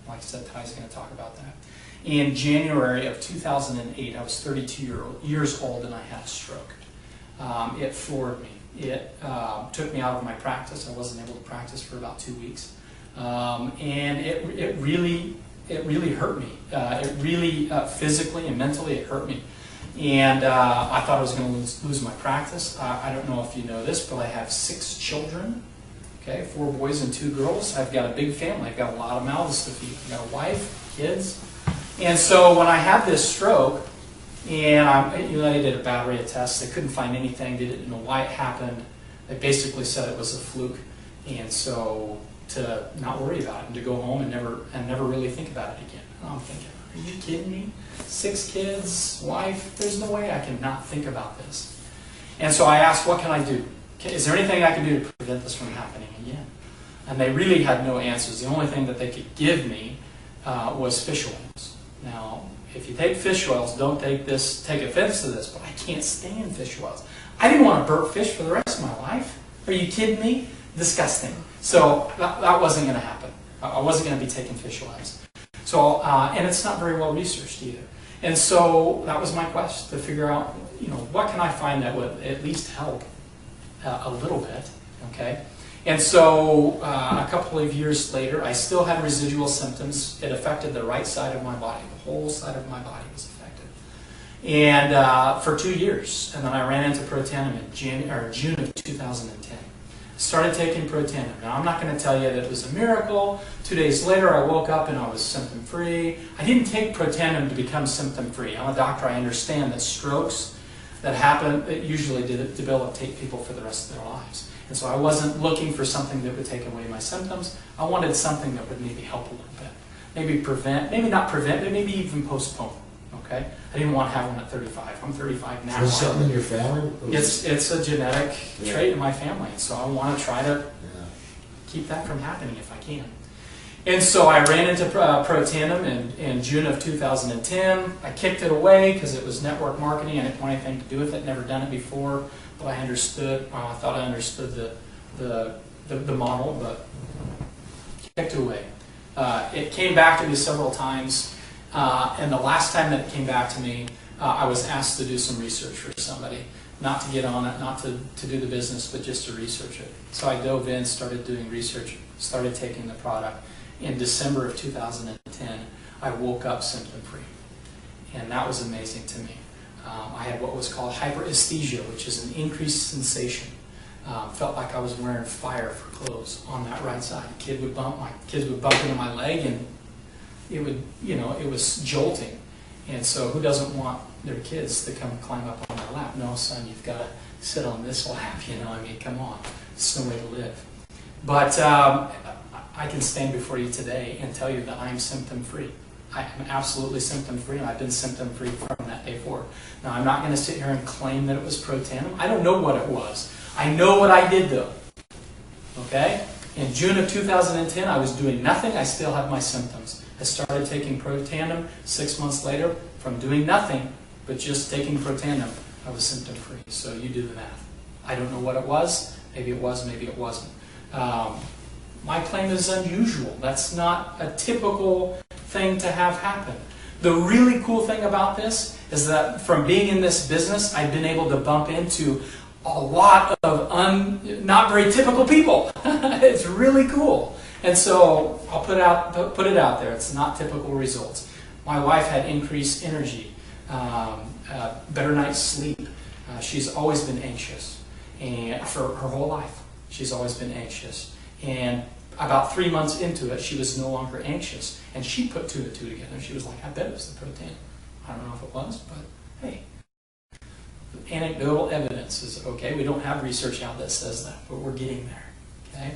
Like I said, Ty's going to talk about that. In January of 2008, I was 32 years old and I had a stroke. It floored me. It took me out of my practice. I wasn't able to practice for about 2 weeks. And it really hurt me. It really, physically and mentally, it hurt me. And I thought I was going to lose my practice. I don't know if you know this, but I have 6 children. Okay, 4 boys and 2 girls. I've got a big family. I've got a lot of mouths to feed. I've got a wife, kids. And so when I had this stroke, and they did a battery of tests, they couldn't find anything. They didn't know why it happened. They basically said it was a fluke. And so to not worry about it and to go home and never really think about it again. And I'm thinking, are you kidding me? 6 kids, wife, there's no way I can not think about this. And so I asked, what can I do? Is there anything I can do to prevent this from happening again? And they really had no answers. The only thing that they could give me was fish oils. Now, if you take fish oils, don't take offense to this, but I can't stand fish oils. I didn't want to burp fish for the rest of my life. Are you kidding me? Disgusting. So that wasn't going to happen. I wasn't going to be taking fish oils. So, and it's not very well researched either. And so that was my quest to figure out, what can I find that would at least help a little bit, okay? And so a couple of years later, I still had residual symptoms. It affected the right side of my body. The whole side of my body was affected. And for 2 years. And then I ran into Protandim in June of 2010. Started taking Protandim. Now, I'm not going to tell you that it was a miracle. 2 days later, I woke up and I was symptom-free. I didn't take Protandim to become symptom-free. I'm a doctor. I understand that strokes that happen, it usually debilitate people for the rest of their lives. And so I wasn't looking for something that would take away my symptoms. I wanted something that would maybe help a little bit. Maybe prevent, maybe not prevent, but maybe even postpone. Okay? I didn't want to have one at 35. I'm 35 now. Was something in your family? It's a genetic trait in my family. So I want to try to keep that from happening if I can. And so I ran into Protandim in June of 2010. I kicked it away because it was network marketing. I didn't want anything to do with it. Never done it before. But I understood. I thought I understood the model, but kicked it away. It came back to me several times. And the last time that it came back to me, I was asked to do some research for somebody. Not to get on it, not to do the business, but just to research it. So I dove in, started doing research, started taking the product. In December of 2010, I woke up symptom-free. And that was amazing to me. I had what was called hyperesthesia, which is an increased sensation. Felt like I was wearing fire for clothes on that right side. My kids would bump into my leg, and it would, it was jolting. And so who doesn't want their kids to come climb up on their lap? No, son, you've got to sit on this lap, come on. It's no way to live. But I can stand before you today and tell you that I'm symptom-free. I am absolutely symptom-free, and I've been symptom-free from that day forward. Now, I'm not going to sit here and claim that it was Protandim. I don't know what it was. I know what I did, though. Okay? In June of 2010, I was doing nothing. I still had my symptoms. I started taking Protandim 6 months later. From doing nothing, but just taking Protandim, I was symptom-free. So you do the math. I don't know what it was. Maybe it was, maybe it wasn't. My claim is unusual. That's not a typical thing to have happen. The really cool thing about this is that from being in this business, I've been able to bump into a lot of not very typical people. It's really cool. And so I'll put it out there. It's not typical results. My wife had increased energy, better night's sleep. She's always been anxious, and for her whole life, she's always been anxious. And about 3 months into it, she was no longer anxious, and she put 2 and 2 together. She was like, "I bet it was the Protandim." I don't know if it was, but hey, anecdotal evidence is okay. We don't have research out that says that, but we're getting there. Okay.